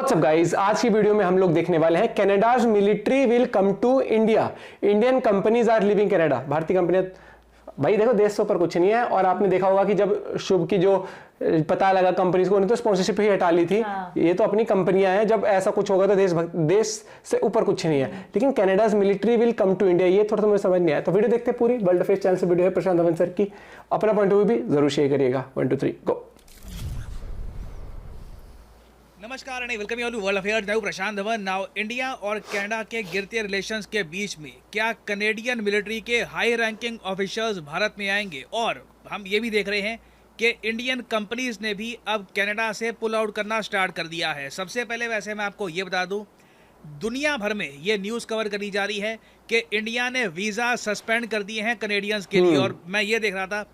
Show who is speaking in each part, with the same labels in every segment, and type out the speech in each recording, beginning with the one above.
Speaker 1: WhatsApp guys, आज की video में हम लोग देखने वाले हैं Canada's military will come to India, Indian companies are living Canada. भारतीय कंपनियां, भाई देखो देश से ऊपर कुछ नहीं है। और आपने देखा होगा कि जब शुभ की जो पता लगा कंपनीज को, उन्हें तो स्पॉन्सरशिप ही हटा ली थी। ये तो अपनी कंपनियां हैं, जब ऐसा कुछ होगा तो देश से ऊपर कुछ नहीं है। लेकिन Canada's military will come to India, ये थोड़ा सा मुझे समझ नहीं आया। तो वीडियो देखते हैं पूरी। वर्ल्ड अफेयर्स चैनल से वीडियो है, प्रशांत धवन सर की। अपना पॉइंट ऑफ व्यू भी जरूर शेयर करिएगा। 1 2 3 गो।
Speaker 2: नमस्कार and welcome you to world affairs. मैं प्रशांत धवन। नाउ इंडिया और कनाडा के गिरते रिलेशंस के बीच में क्या कनेडियन मिलिट्री के हाई रैंकिंग ऑफिसर्स भारत में आएंगे? और हम ये भी देख रहे हैं कि इंडियन कंपनीज ने भी अब कनाडा से पुल आउट करना स्टार्ट कर दिया है। सबसे पहले वैसे मैं आपको ये बता दूं, दुनिया भर में ये न्यूज़ कवर करी जा रही है कि इंडिया ने वीज़ा सस्पेंड कर दिए हैं कनेडियंस के लिए। और मैं ये देख रहा था,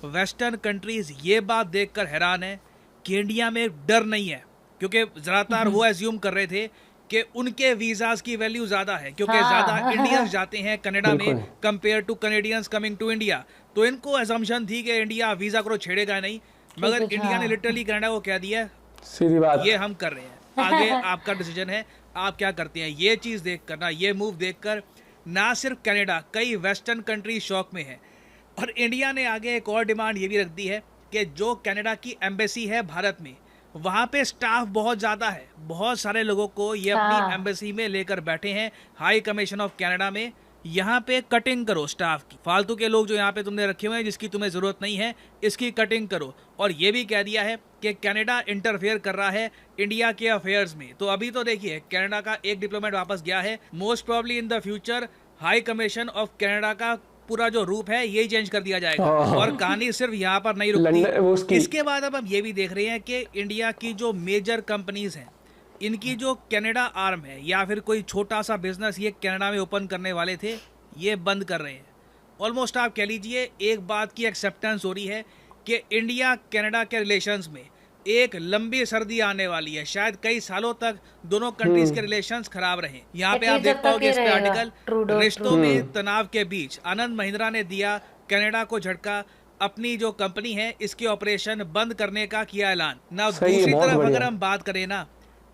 Speaker 2: वेस्टर्न कंट्रीज ये बात देखकर हैरान है कि इंडिया में डर नहीं है, क्योंकि ज़्यादातर वो एज्यूम कर रहे थे कि उनके वीज़ाज की वैल्यू ज़्यादा है, क्योंकि ज़्यादा इंडियंस जाते हैं कनाडा में compare to Canadians coming to India. तो इनको एजम्पशन थी कि इंडिया वीज़ा को छेड़ेगा नहीं, मगर इंडिया ने लिटरली कनाडा को कह दिया
Speaker 1: सीधी बात,
Speaker 2: ये हम कर रहे हैं, आगे आपका डिसीजन है, आप क्या करते हैं। ये चीज़ देखकर ना, ये मूव देखकर ना सिर्फ कनाडा, कई वेस्टर्न कंट्री शॉक में है। और इंडिया ने आगे एक और डिमांड ये भी रख दी है कि जो कनाडा की एम्बेसी है भारत में, वहाँ पे स्टाफ बहुत ज़्यादा है। बहुत सारे लोगों को ये अपनी एम्बेसी में लेकर बैठे हैं, हाई कमीशन ऑफ कनाडा में। यहाँ पे कटिंग करो स्टाफ की, फालतू के लोग जो यहाँ पे तुमने रखे हुए हैं जिसकी तुम्हें ज़रूरत नहीं है, इसकी कटिंग करो। और ये भी कह दिया है कि कनाडा इंटरफेयर कर रहा है इंडिया के अफेयर्स में। तो अभी तो देखिए, कनाडा का एक डिप्लोमेट वापस गया है। Most probably in the future high commission of Canada का पूरा जो रूप है यही चेंज कर दिया जाएगा। और कहानी सिर्फ यहाँ पर नहीं रुकती। इसके बाद अब हम ये भी देख रहे हैं कि इंडिया की जो मेजर कंपनीज हैं, इनकी जो कनाडा आर्म है या फिर कोई छोटा सा बिजनेस ये कनाडा में ओपन करने वाले थे, ये बंद कर रहे हैं। ऑलमोस्ट आप कह लीजिए एक बात की एक्सेप्टेंस हो रही है कि इंडिया कनाडा के रिलेशंस में एक लंबी सर्दी आने वाली है। शायद कई सालों तक दोनों कंट्रीज के रिलेशंस खराब रहे। यहाँ पे आप देख पाओगे इस पे आर्टिकल, रिश्तों में तनाव के बीच आनंद महिंद्रा ने दिया कनाडा को झटका, अपनी जो कंपनी है इसके ऑपरेशन बंद करने का किया ऐलान। ना दूसरी तरफ अगर हम बात करें ना,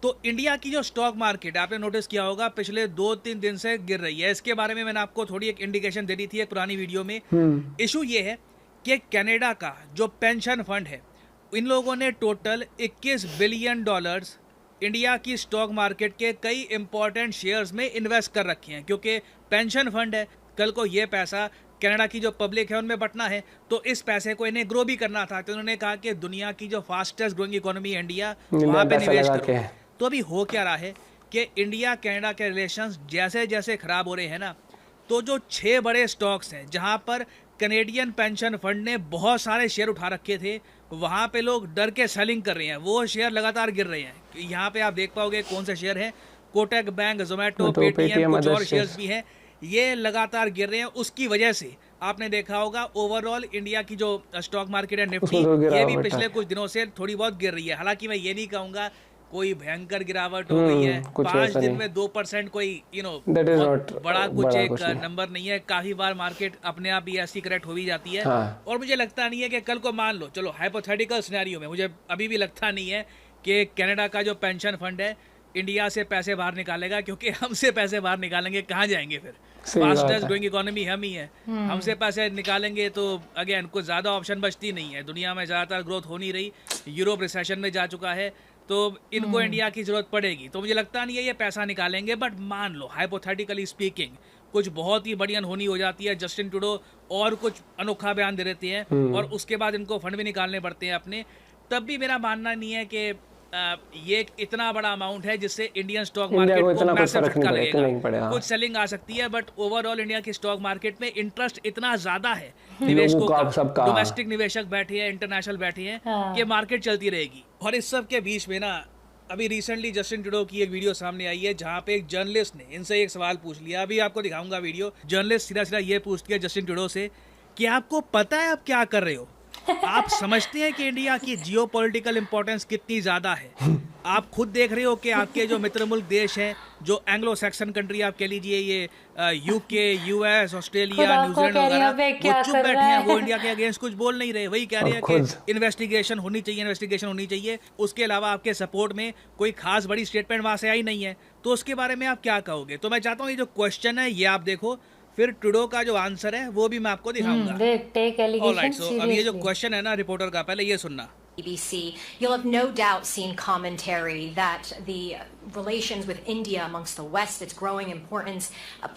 Speaker 2: तो इंडिया की जो स्टॉक मार्केट आपने नोटिस किया होगा पिछले 2-3 दिन से गिर रही है। इसके बारे में मैंने आपको थोड़ी एक इंडिकेशन दे दी थी एक पुरानी वीडियो में। इशू ये है कि कनाडा का जो पेंशन फंड है, इन लोगों ने टोटल 21 बिलियन डॉलर्स इंडिया की स्टॉक मार्केट के कई इंपॉर्टेंट शेयर्स में इन्वेस्ट कर रखे हैं। क्योंकि पेंशन फंड है, कल को ये पैसा कनाडा की जो पब्लिक है उनमें बंटना है, तो इस पैसे को इन्हें ग्रो भी करना था। तो उन्होंने कहा कि दुनिया की जो फास्टेस्ट ग्रोइंग इकोनॉमी है इंडिया, वहाँ पे निवेश करो। तो अभी हो क्या रहा है कि इंडिया कनाडा के रिलेशंस जैसे जैसे खराब हो रहे हैं ना, तो जो 6 बड़े स्टॉक्स हैं जहाँ पर कनेडियन पेंशन फंड ने बहुत सारे शेयर उठा रखे थे, वहाँ पे लोग डर के सेलिंग कर रहे हैं। वो शेयर लगातार गिर रहे हैं। यहाँ पे आप देख पाओगे कौन से शेयर हैं, कोटक बैंक, जोमेटो, पेटीएम, कुछ और शेयर्स भी हैं, ये लगातार गिर रहे हैं। उसकी वजह से आपने देखा होगा ओवरऑल इंडिया की जो स्टॉक मार्केट है निफ्टी, ये भी पिछले कुछ दिनों से थोड़ी बहुत गिर रही है। हालांकि मैं ये नहीं कहूँगा कोई भयंकर गिरावट हो गई है। 5 दिन में 2% कोई बड़ा कुछ एक नंबर नहीं है। काफी बार मार्केट अपने आप ही ऐसी करेक्ट हो भी जाती है। और मुझे लगता नहीं है कि कल को मान लो, चलो हाइपोथेटिकल सिनेरियो में, मुझे अभी भी लगता नहीं है कि कनाडा का जो पेंशन फंड है इंडिया से पैसे बाहर निकालेगा, क्योंकि हमसे पैसे बाहर निकालेंगे कहाँ जाएंगे फिर? फास्टेस्ट ग्रोइंग इकोनॉमी हम ही है, हमसे पैसे निकालेंगे तो अगेन कुछ ज्यादा ऑप्शन बचती नहीं है। दुनिया में ज्यादातर ग्रोथ हो नहीं रही, यूरोप रिसेशन में जा चुका है, तो इनको इंडिया की जरूरत पड़ेगी। तो मुझे लगता नहीं है ये पैसा निकालेंगे। बट मान लो हाइपोथेटिकली स्पीकिंग कुछ बहुत ही बड़ी अनहोनी हो जाती है, जस्टिन ट्रूडो और कुछ अनोखा बयान दे देते हैं और उसके बाद इनको फंड भी निकालने पड़ते हैं अपने, तब भी मेरा मानना नहीं है कि ये इतना बड़ा अमाउंट है जिससे इंडियन स्टॉक मार्केट को मैसिव झटका लगेगा। कुछ सेलिंग आ सकती है, बट ओवरऑल इंडिया की स्टॉक मार्केट में इंटरेस्ट इतना ज्यादा है निवेशकों का, डोमेस्टिक निवेशक बैठे हैं, इंटरनेशनल बैठे हैं, कि मार्केट चलती रहेगी। और इस सब के बीच में ना, अभी रिसेंटली जस्टिन ट्रूडो की एक वीडियो सामने आई है जहाँ पे एक जर्नलिस्ट ने इनसे एक सवाल पूछ लिया। अभी आपको दिखाऊंगा वीडियो। जर्नलिस्ट सीधा सीधा ये पूछती है जस्टिन ट्रूडो से कि आपको पता है आप क्या कर रहे हो? आप समझते हैं कि इंडिया की जियोपॉलिटिकल इंपॉर्टेंस कितनी ज़्यादा है? आप खुद देख रहे हो कि आपके जो मित्र मुल्क देश हैं, जो एंग्लो सैक्सन कंट्री आप कह लीजिए, ये यूके, यूएस, ऑस्ट्रेलिया,
Speaker 3: खुदा को
Speaker 2: न्यूजीलैंड
Speaker 3: कह रही
Speaker 2: वगैरह,
Speaker 3: हूँ बे
Speaker 2: वो
Speaker 3: क्या
Speaker 2: चुप
Speaker 3: कर
Speaker 2: बैठे
Speaker 3: रहा
Speaker 2: हैं, वो
Speaker 3: है।
Speaker 2: इंडिया के अगेंस्ट कुछ बोल नहीं रहे। वही कह रहे हैं कि इन्वेस्टिगेशन होनी चाहिए, इन्वेस्टिगेशन होनी चाहिए। उसके अलावा आपके सपोर्ट में कोई खास बड़ी स्टेटमेंट वहाँ से आई नहीं है। तो उसके बारे में आप क्या कहोगे? तो मैं चाहता हूँ ये जो क्वेश्चन है ये आप देखो, फिर ट्रूडो का जो आंसर है वो भी मैं आपको दिखाऊंगा।
Speaker 3: देख टेक एलिगेशन
Speaker 2: ऑलराइट, सो अब ये जो
Speaker 3: सीरियसली।
Speaker 2: क्वेश्चन है ना रिपोर्टर का, पहले ये सुनना।
Speaker 4: BBC, you'll have no doubt seen commentary that the relations with India amongst the West, its growing importance,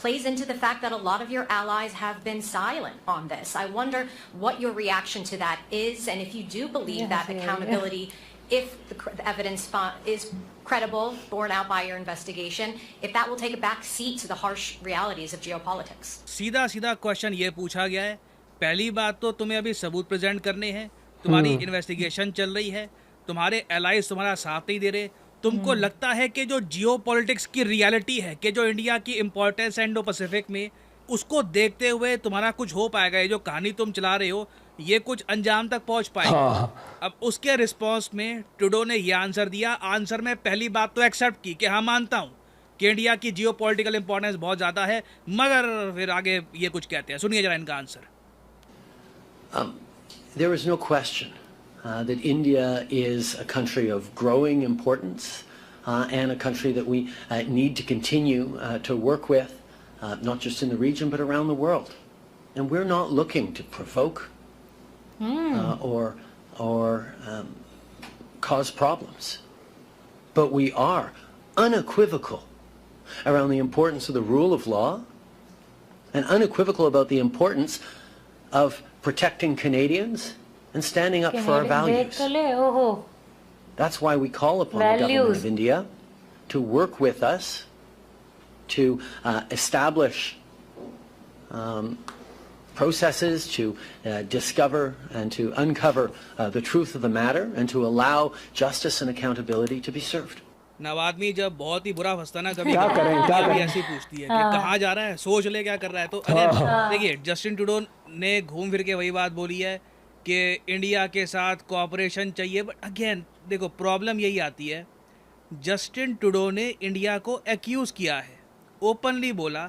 Speaker 4: plays into the fact that a lot of your allies have been silent on this. I wonder what your reaction to that is, and if you do believe that accountability, if the evidence is credible, borne out by your investigation, if that will take a back seat to the harsh realities of geopolitics.
Speaker 2: सीधा सीधा question ये पूछा गया है। पहली बात तो तुम्हें अभी सबूत प्रेजेंट करने हैं, तुम्हारी इन्वेस्टिगेशन चल रही है, तुम्हारे एलाइज तुम्हारा साथ नहीं दे रहे। तुमको लगता है कि जो जियोपॉलिटिक्स की रियलिटी है, कि जो इंडिया की इम्पोर्टेंस है इंडो पैसिफिक में, उसको देखते हुए तुम्हारा कुछ हो पाएगा? ये जो कहानी तुम चला रहे हो ये कुछ अंजाम तक पहुंच पाएगा? अब उसके रिस्पॉन्स में ट्रूडो ने ये आंसर दिया। आंसर में पहली बात तो एक्सेप्ट की कि हाँ मानता हूँ कि इंडिया की जियोपॉलिटिकल इंपॉर्टेंस बहुत ज़्यादा है, मगर फिर आगे ये कुछ कहते हैं, सुनिए जरा इनका answer.
Speaker 5: There is no question that India is a country of growing importance and a country that we need to continue to work with, not just in the region but around the world. And we're not looking to provoke or cause problems, but we are unequivocal around the importance of the rule of law and unequivocal about the importance of protecting Canadians and standing up for our values. That's why we call upon the government of India to work with us to establish processes to discover and to uncover the truth of the matter and to allow justice and accountability to be served.
Speaker 2: नव आदमी जब बहुत ही बुरा फंसता ना कभी
Speaker 1: क्या करें, क्या करें?
Speaker 2: ऐसी पूछती है कि कहाँ जा रहा है, सोच ले क्या कर रहा है। तो अगेन देखिए, जस्टिन ट्रूडो ने घूम फिर के वही बात बोली है कि इंडिया के साथ कोऑपरेशन चाहिए। बट अगेन देखो, प्रॉब्लम यही आती है, जस्टिन ट्रूडो ने इंडिया को एक्यूज किया है, ओपनली बोला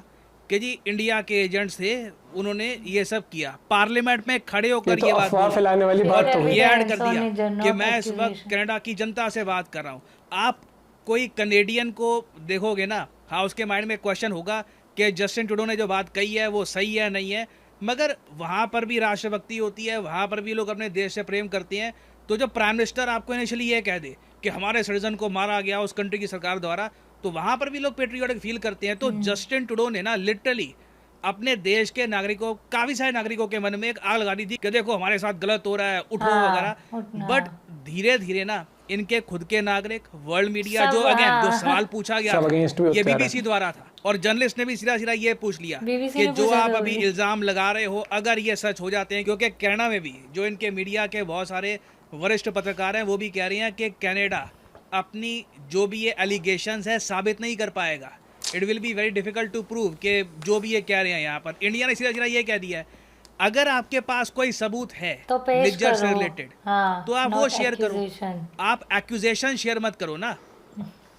Speaker 2: कि जी इंडिया के एजेंट्स थे, उन्होंने ये सब किया। पार्लियामेंट में खड़े होकर ये बात
Speaker 1: फैलाने वाली बात हो गई।
Speaker 2: ये ऐड कर दिया कि मैं इस वक्त कनाडा की जनता से बात कर रहा हूँ। आप कोई कनेडियन को देखोगे ना, हाँ उसके माइंड में क्वेश्चन होगा कि जस्टिन ट्रूडो ने जो बात कही है वो सही है नहीं है, मगर वहाँ पर भी राष्ट्रभक्ति होती है, वहाँ पर भी लोग अपने देश से प्रेम करते हैं। तो जब प्राइम मिनिस्टर आपको इनिशियली ये कह दे कि हमारे सिटीजन को मारा गया उस कंट्री की सरकार द्वारा, तो वहाँ पर भी लोग पेट्रियोटिक फील करते हैं। तो जस्टिन ट्रूडो ने ना लिटरली अपने देश के नागरिकों, काफ़ी सारे नागरिकों के मन में एक आग लगा दी थी कि देखो हमारे साथ गलत हो रहा है, उठो वगैरह। बट धीरे धीरे ना इनके खुद के नागरिक, वर्ल्ड मीडिया, जो अगेन जो सवाल पूछा गया ये बीबीसी द्वारा था, और जर्नलिस्ट ने भी सीधा सीधा ये पूछ लिया कि जो आप अभी इल्जाम लगा रहे हो अगर ये सच हो जाते हैं, क्योंकि कनाडा में भी जो इनके मीडिया के बहुत सारे वरिष्ठ पत्रकार हैं वो भी कह रहे हैं कि कनाडा अपनी जो भी ये एलिगेशंस है साबित नहीं कर पाएगा। It will be very difficult to prove कि जो भी ये कह रहे हैं यहाँ पर। इंडिया ने सीधा सीधा ये कह दिया है, अगर आपके पास कोई सबूत है
Speaker 3: तो पेश
Speaker 2: मिक्सचर से
Speaker 3: करो।
Speaker 2: रिलेटेड,
Speaker 3: हाँ,
Speaker 2: तो आप वो शेयर करो।
Speaker 3: accusation।
Speaker 2: आप एक्यूजेशन शेयर मत करो ना,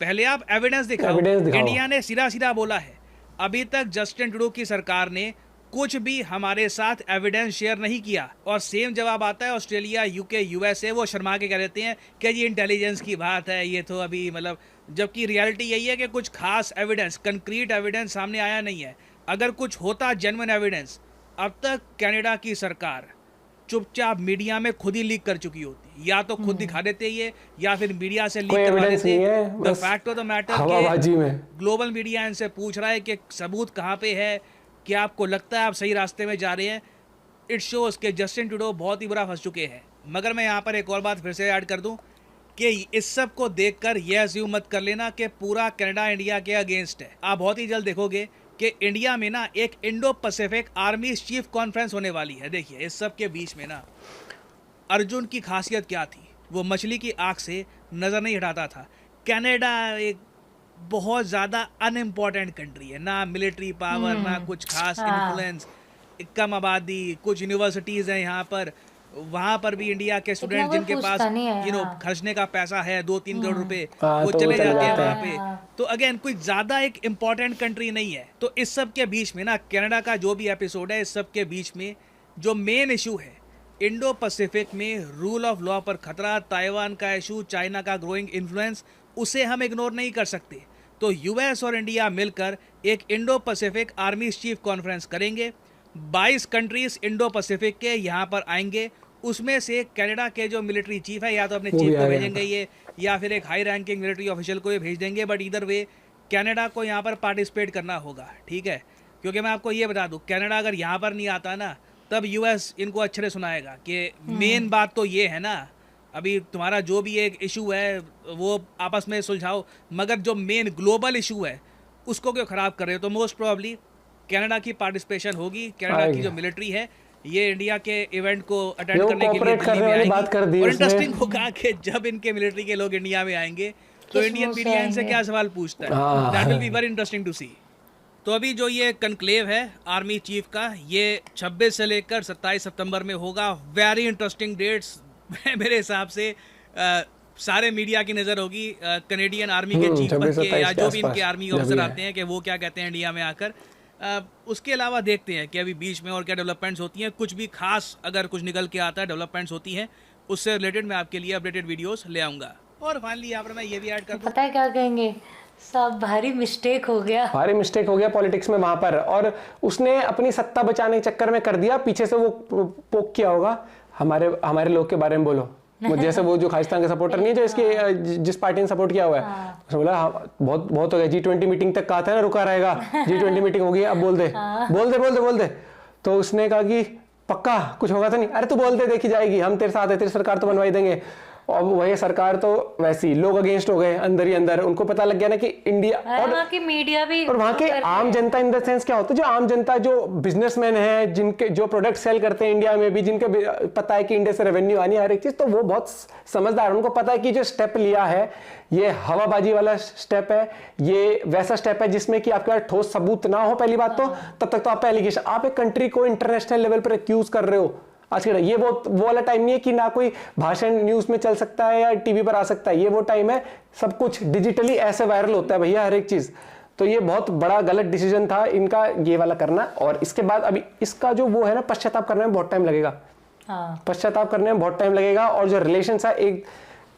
Speaker 2: पहले आप एविडेंस दिखाओ।
Speaker 1: Evidence दिखाओ।
Speaker 2: इंडिया ने सीधा सीधा बोला है, अभी तक जस्टिन ट्रूडो की सरकार ने कुछ भी हमारे साथ एविडेंस शेयर नहीं किया। और सेम जवाब आता है ऑस्ट्रेलिया, यूके, यूएसए, वो शर्मा के कह देते हैं कि जी इंटेलिजेंस की बात है, ये तो अभी मतलब, जबकि रियलिटी यही है कि कुछ खास एविडेंस, कंक्रीट एविडेंस सामने आया नहीं है। अगर कुछ होता जेन्युइन एविडेंस, अब तक कनाडा की सरकार चुपचाप मीडिया में खुद ही लीक कर चुकी होती, या तो खुद दिखा देते ये, या फिर मीडिया से लीक करवा देते। The fact of the matter global media इनसे पूछ रहा है कि सबूत कहाँ पे है, क्या आपको लगता है आप सही रास्ते में जा रहे हैं। इट शोज कि जस्टिन ट्रूडो बहुत ही बुरा फंस चुके हैं। मगर मैं यहाँ पर एक और बात फिर से ऐड कर दूँ कि इस सब को देखकर यह अज्यूम मत कर लेना कि पूरा कनाडा इंडिया के अगेंस्ट है। आप बहुत ही जल्द देखोगे कि इंडिया में ना एक Indo Pacific army chief conference होने वाली है। देखिए इस सब के बीच में ना अर्जुन की खासियत क्या थी, वो मछली की आँख से नज़र नहीं हटाता था। कनाडा एक बहुत ज़्यादा अनइम्पॉर्टेंट कंट्री है, ना मिलिट्री पावर, ना कुछ खास इन्फ्लुएंस, कम आबादी, कुछ यूनिवर्सिटीज़ हैं यहाँ पर, वहां पर भी इंडिया के स्टूडेंट
Speaker 3: कोई
Speaker 2: जिनके पास
Speaker 3: पूछता नहीं है,
Speaker 2: खर्चने का पैसा है 2-3 करोड़ रुपए,
Speaker 1: हाँ,
Speaker 2: वो
Speaker 1: तो
Speaker 2: चले
Speaker 1: चले
Speaker 2: जाते हैं
Speaker 1: जाते
Speaker 2: वहां
Speaker 1: हैं।
Speaker 2: पे। तो अगेन कोई ज्यादा एक इम्पोर्टेंट कंट्री नहीं है। तो इस सब के बीच में ना कनाडा का जो भी एपिसोड है, इस सब के बीच में जो मेन इशू है इंडो पैसिफिक में रूल ऑफ लॉ पर खतरा, ताइवान का इशू, चाइना का ग्रोइंग इन्फ्लुएंस, उसे हम इग्नोर नहीं कर सकते। तो यूएस और इंडिया मिलकर एक Indo Pacific army chief conference करेंगे। 22 कंट्रीज इंडो पैसिफिक के यहाँ पर आएंगे। उसमें से कनाडा के जो मिलिट्री चीफ है या तो अपने
Speaker 1: वो भी
Speaker 2: चीफ को
Speaker 1: आएगा
Speaker 2: भेजेंगे ये, या फिर एक हाई रैंकिंग मिलिट्री ऑफिशियल को ये भेज देंगे। बट इधर वे कनाडा को यहाँ पर पार्टिसिपेट करना होगा, ठीक है। क्योंकि मैं आपको ये बता दूँ, कनाडा अगर यहाँ पर नहीं आता ना, तब यूएस इनको अच्छे से सुनाएगा कि मेन बात तो ये है ना, अभी तुम्हारा जो भी एक इशू है वो आपस में सुलझाओ, मगर जो मेन ग्लोबल इशू है उसको क्यों खराब कर रहे हो। तो मोस्ट प्रोबेबली कनाडा की पार्टिसिपेशन होगी। कनाडा की जो मिलिट्री है ये इंडिया के इवेंट को अटेंड
Speaker 1: वो
Speaker 2: करने के लिए
Speaker 1: cooperate करने वाली बात कर दी
Speaker 2: और
Speaker 1: उसने।
Speaker 2: इंटरेस्टिंग होगा कि जब इनके मिलिट्री के लोग इंडिया में आएंगे तो
Speaker 3: किस
Speaker 2: इंडियन
Speaker 3: मुंह से
Speaker 2: मीडिया इनसे
Speaker 3: आएंगे?
Speaker 2: क्या सवाल पूछता है।
Speaker 1: हाँ।
Speaker 2: That will be very interesting to see. तो अभी जो ये कनक्लेव है आर्मी चीफ का, ये 26 से लेकर 27 सितंबर में होगा। वेरी इंटरेस्टिंग डेट्स मेरे हिसाब से। सारे मीडिया की नज़र होगी कनेडियन आर्मी के चीफ
Speaker 1: 26
Speaker 2: बन के, या
Speaker 1: 27
Speaker 2: जो
Speaker 1: के
Speaker 2: भी इनके
Speaker 1: आसपास
Speaker 2: आर्मी
Speaker 1: जब
Speaker 2: ऑफिसर
Speaker 1: ये
Speaker 2: आते हैं कि वो क्या कहते हैं इंडिया में आकर। उसके अलावा देखते हैं कि अभी बीच में और क्या डेवलपमेंट्स होती हैं। कुछ भी खास अगर कुछ निकल के आता है, डेवलपमेंट्स होती हैं, उससे रिलेटेड मैं आपके लिए अपडेटेड वीडियोस ले आऊँगा। और फाइनली यहाँ पर मैं ये भी ऐड कर दूँ,
Speaker 3: पता है क्या कहेंगे, सब भारी मिस्टेक हो गया।
Speaker 1: भारी मिस्टेक हो गया पॉलिटिक्स में वहां पर, और उसने अपनी सत्ता बचाने के चक्कर में कर दिया। पीछे से वो पोक किया होगा, हमारे लोग के बारे में बोलो। जैसे वो जो खालिस्तान के सपोर्टर नहीं है, जो इसके जिस पार्टी ने सपोर्ट किया हुआ है, उसने बोला हाँ, बहुत हो गया। G20 मीटिंग तक कहा था ना रुका रहेगा, G20 मीटिंग हो गई, अब बोल दे। तो उसने कहा कि पक्का कुछ होगा तो नहीं, अरे तू बोल दे, देखी जाएगी, हम तेरे साथ है, तेरी सरकार तो बनवाई देंगे। और वही सरकार तो वैसे ही लोग अगेंस्ट हो गए अंदर ही अंदर। उनको पता लग गया ना कि इंडिया
Speaker 3: और वहाँ की मीडिया भी,
Speaker 1: और वहाँ के आम जनता इन द सेंस क्या होता है, जो आम जनता, जो बिजनेसमैन है, जिनके जो प्रोडक्ट सेल करते हैं इंडिया में भी, जिनके पता है कि इंडिया से रेवेन्यू आनी है हर एक चीज, तो वो बहुत समझदार। उनको पता है कि जो स्टेप लिया है ये हवाबाजी वाला स्टेप है, ये वैसा स्टेप है जिसमें कि आपके पास ठोस सबूत ना हो। पहली बात तो तब तक तो आप एलिगेशन, आप एक कंट्री को इंटरनेशनल लेवल पर एक्यूज कर रहे हो। आज के ये वो वाला टाइम नहीं है कि ना कोई भाषण न्यूज में चल सकता है या टीवी पर आ सकता है। ये वो टाइम है, सब कुछ डिजिटली ऐसे वायरल होता है भैया हर एक चीज। तो ये बहुत बड़ा गलत डिसीजन था इनका ये वाला करना। और इसके बाद अभी इसका जो वो है ना, पश्चाताप करने में बहुत टाइम लगेगा। पश्चाताप करने में बहुत टाइम लगेगा। और जो रिलेशन है एक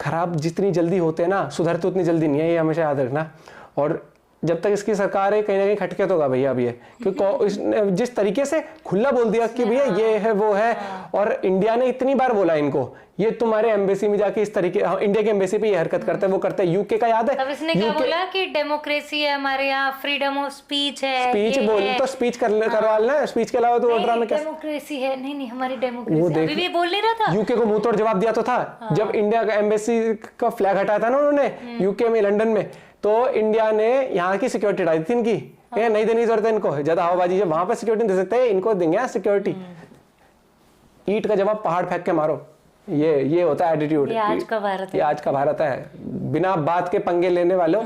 Speaker 1: खराब जितनी जल्दी होते हैं ना, सुधरते उतनी जल्दी नहीं है, ये हमेशा याद रखना। और जब तक इसकी सरकार है कहीं ना कहीं खटके तो होगा भैया अब ये, क्योंकि जिस तरीके से खुला बोल दिया कि भैया ये है वो है। और इंडिया ने इतनी बार बोला इनको, ये तुम्हारे एम्बेसी में जाके इस तरीके, इंडिया के एम्बेसी पे ये हरकत करते हैं, वो करते हैं। यूके का याद है,
Speaker 3: तब इसने क्या बोला कि डेमोक्रेसी है हमारे यहाँ, फ्रीडम ऑफ स्पीच है,
Speaker 1: स्पीच बोल तो स्पीच करवा लेना, स्पीच के अलावा तो ड्रामा क्या
Speaker 3: डेमोक्रेसी है। नहीं हमारी डेमोक्रेसी, अभी भी बोल नहीं रहा था।
Speaker 1: यूके को मुंह तोड़ जवाब दिया तो था जब इंडिया का एम्बेसी का फ्लैग हटाया था ना उन्होंने यूके में, लंदन में। तो इंडिया ने यहाँ की सिक्योरिटी डाली थी इनकी, नहीं देने की जरूरत है इनको ज्यादा हवाबाजी। जब वहां पर सिक्योरिटी दे सकते हैं, इनको देंगे सिक्योरिटी। ईंट का जवाब पहाड़ फेंक के मारो, ये होता है एटीट्यूड।
Speaker 3: ये आज का भारत है,
Speaker 1: ये आज का भारत है। बिना बात के पंगे लेने वालों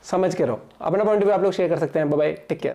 Speaker 1: समझ के रहो। अपना पॉइंट भी आप लोग शेयर कर सकते हैं। Bye bye, take care.